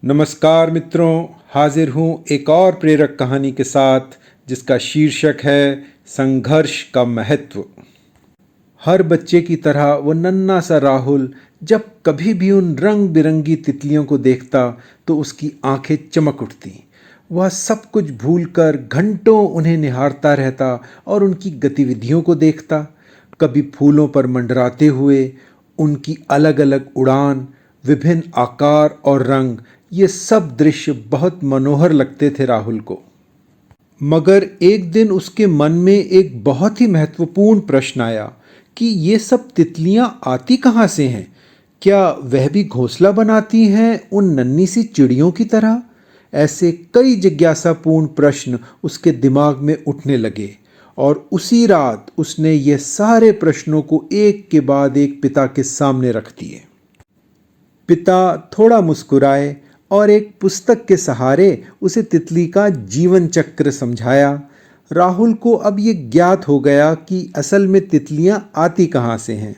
नमस्कार मित्रों, हाजिर हूँ एक और प्रेरक कहानी के साथ जिसका शीर्षक है संघर्ष का महत्व। हर बच्चे की तरह वो नन्हा सा राहुल जब कभी भी उन रंग बिरंगी तितलियों को देखता तो उसकी आंखें चमक उठती। वह सब कुछ भूलकर घंटों उन्हें निहारता रहता और उनकी गतिविधियों को देखता। कभी फूलों पर मंडराते हुए, उनकी अलग अलग उड़ान, विभिन्न आकार और रंग, ये सब दृश्य बहुत मनोहर लगते थे राहुल को। मगर एक दिन उसके मन में एक बहुत ही महत्वपूर्ण प्रश्न आया कि ये सब तितलियां आती कहाँ से हैं? क्या वह भी घोंसला बनाती हैं उन नन्ही सी चिड़ियों की तरह? ऐसे कई जिज्ञासापूर्ण प्रश्न उसके दिमाग में उठने लगे और उसी रात उसने ये सारे प्रश्नों को एक के बाद एक पिता के सामने रख दिए। पिता थोड़ा मुस्कुराए और एक पुस्तक के सहारे उसे तितली का जीवन चक्र समझाया। राहुल को अब ये ज्ञात हो गया कि असल में तितलियां आती कहाँ से हैं।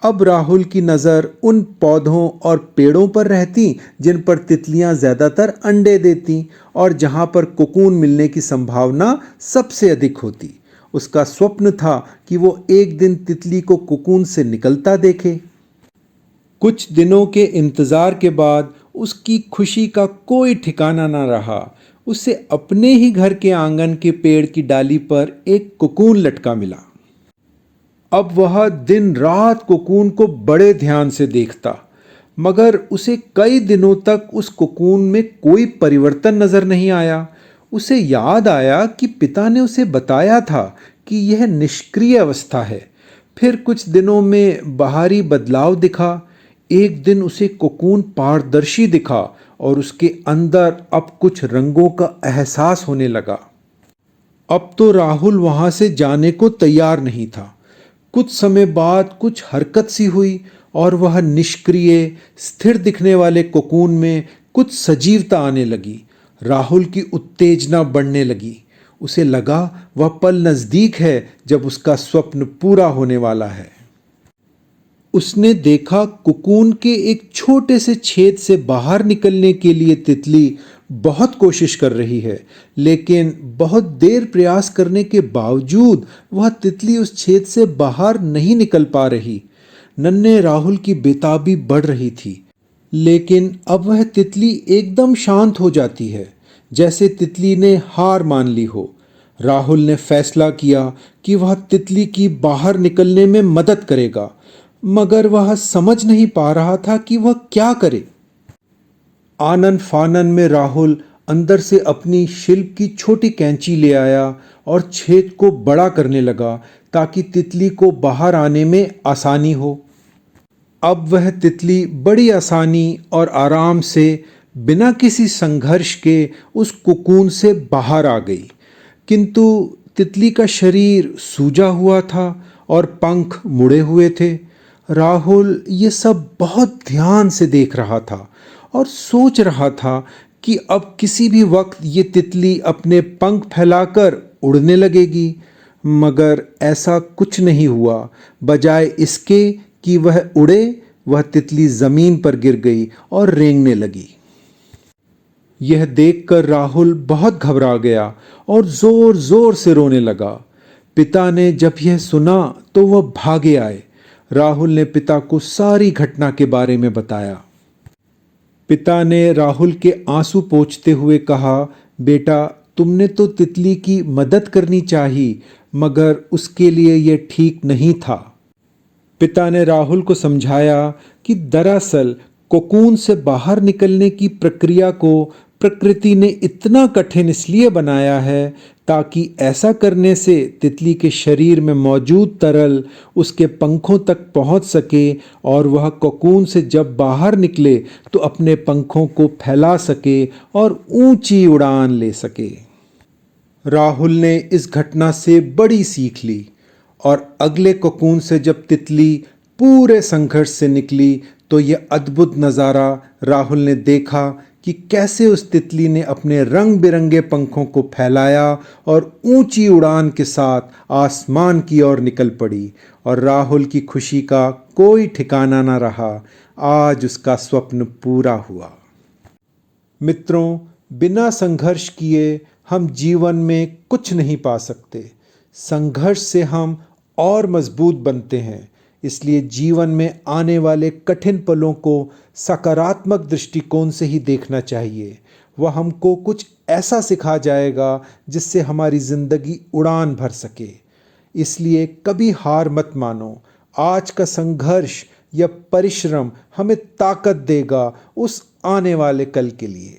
अब राहुल की नज़र उन पौधों और पेड़ों पर रहती जिन पर तितलियां ज़्यादातर अंडे देती और जहाँ पर कोकून मिलने की संभावना सबसे अधिक होती। उसका स्वप्न था कि वो एक दिन तितली को कोकून से निकलता देखे। कुछ दिनों के इंतज़ार के बाद उसकी खुशी का कोई ठिकाना न रहा। उसे अपने ही घर के आंगन के पेड़ की डाली पर एक कोकून लटका मिला। अब वह दिन रात कोकून को बड़े ध्यान से देखता, मगर उसे कई दिनों तक उस कोकून में कोई परिवर्तन नजर नहीं आया। उसे याद आया कि पिता ने उसे बताया था कि यह निष्क्रिय अवस्था है। फिर कुछ दिनों में बाहरी बदलाव दिखा। एक दिन उसे कोकून पारदर्शी दिखा और उसके अंदर अब कुछ रंगों का एहसास होने लगा। अब तो राहुल वहां से जाने को तैयार नहीं था। कुछ समय बाद कुछ हरकत सी हुई और वह निष्क्रिय स्थिर दिखने वाले कोकून में कुछ सजीवता आने लगी। राहुल की उत्तेजना बढ़ने लगी। उसे लगा वह पल नजदीक है जब उसका स्वप्न पूरा होने वाला है। उसने देखा कोकून के एक छोटे से छेद से बाहर निकलने के लिए तितली बहुत कोशिश कर रही है, लेकिन बहुत देर प्रयास करने के बावजूद वह तितली उस छेद से बाहर नहीं निकल पा रही। नन्हे राहुल की बेताबी बढ़ रही थी, लेकिन अब वह तितली एकदम शांत हो जाती है, जैसे तितली ने हार मान ली हो। राहुल ने फैसला किया कि वह तितली की बाहर निकलने में मदद करेगा, मगर वह समझ नहीं पा रहा था कि वह क्या करे। आनन फानन में राहुल अंदर से अपनी शिल्प की छोटी कैंची ले आया और छेद को बड़ा करने लगा ताकि तितली को बाहर आने में आसानी हो। अब वह तितली बड़ी आसानी और आराम से, बिना किसी संघर्ष के, उस कोकून से बाहर आ गई। किंतु तितली का शरीर सूजा हुआ था और पंख मुड़े हुए थे। राहुल ये सब बहुत ध्यान से देख रहा था और सोच रहा था कि अब किसी भी वक्त ये तितली अपने पंख फैलाकर उड़ने लगेगी, मगर ऐसा कुछ नहीं हुआ। बजाय इसके कि वह उड़े, वह तितली जमीन पर गिर गई और रेंगने लगी। यह देखकर राहुल बहुत घबरा गया और जोर जोर से रोने लगा। पिता ने जब यह सुना तो वह भागे आए। राहुल ने पिता को सारी घटना के बारे में बताया। पिता ने राहुल के आंसू पोंछते हुए कहा, बेटा, तुमने तो तितली की मदद करनी चाहिए, मगर उसके लिए यह ठीक नहीं था। पिता ने राहुल को समझाया कि दरअसल कोकून से बाहर निकलने की प्रक्रिया को प्रकृति ने इतना कठिन इसलिए बनाया है ताकि ऐसा करने से तितली के शरीर में मौजूद तरल उसके पंखों तक पहुंच सके और वह कोकून से जब बाहर निकले तो अपने पंखों को फैला सके और ऊंची उड़ान ले सके। राहुल ने इस घटना से बड़ी सीख ली और अगले कोकून से जब तितली पूरे संघर्ष से निकली तो यह अद्भुत नज़ारा राहुल ने देखा कि कैसे उस तितली ने अपने रंग बिरंगे पंखों को फैलाया और ऊंची उड़ान के साथ आसमान की ओर निकल पड़ी। और राहुल की खुशी का कोई ठिकाना न रहा। आज उसका स्वप्न पूरा हुआ। मित्रों, बिना संघर्ष किए हम जीवन में कुछ नहीं पा सकते। संघर्ष से हम और मजबूत बनते हैं। इसलिए जीवन में आने वाले कठिन पलों को सकारात्मक दृष्टिकोण से ही देखना चाहिए। वह हमको कुछ ऐसा सिखा जाएगा जिससे हमारी ज़िंदगी उड़ान भर सके। इसलिए कभी हार मत मानो। आज का संघर्ष या परिश्रम हमें ताकत देगा उस आने वाले कल के लिए।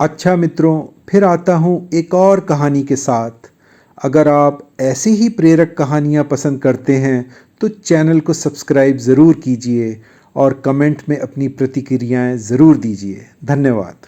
अच्छा मित्रों, फिर आता हूँ एक और कहानी के साथ। अगर आप ऐसी ही प्रेरक कहानियाँ पसंद करते हैं तो चैनल को सब्सक्राइब ज़रूर कीजिए और कमेंट में अपनी प्रतिक्रियाएं ज़रूर दीजिए। धन्यवाद।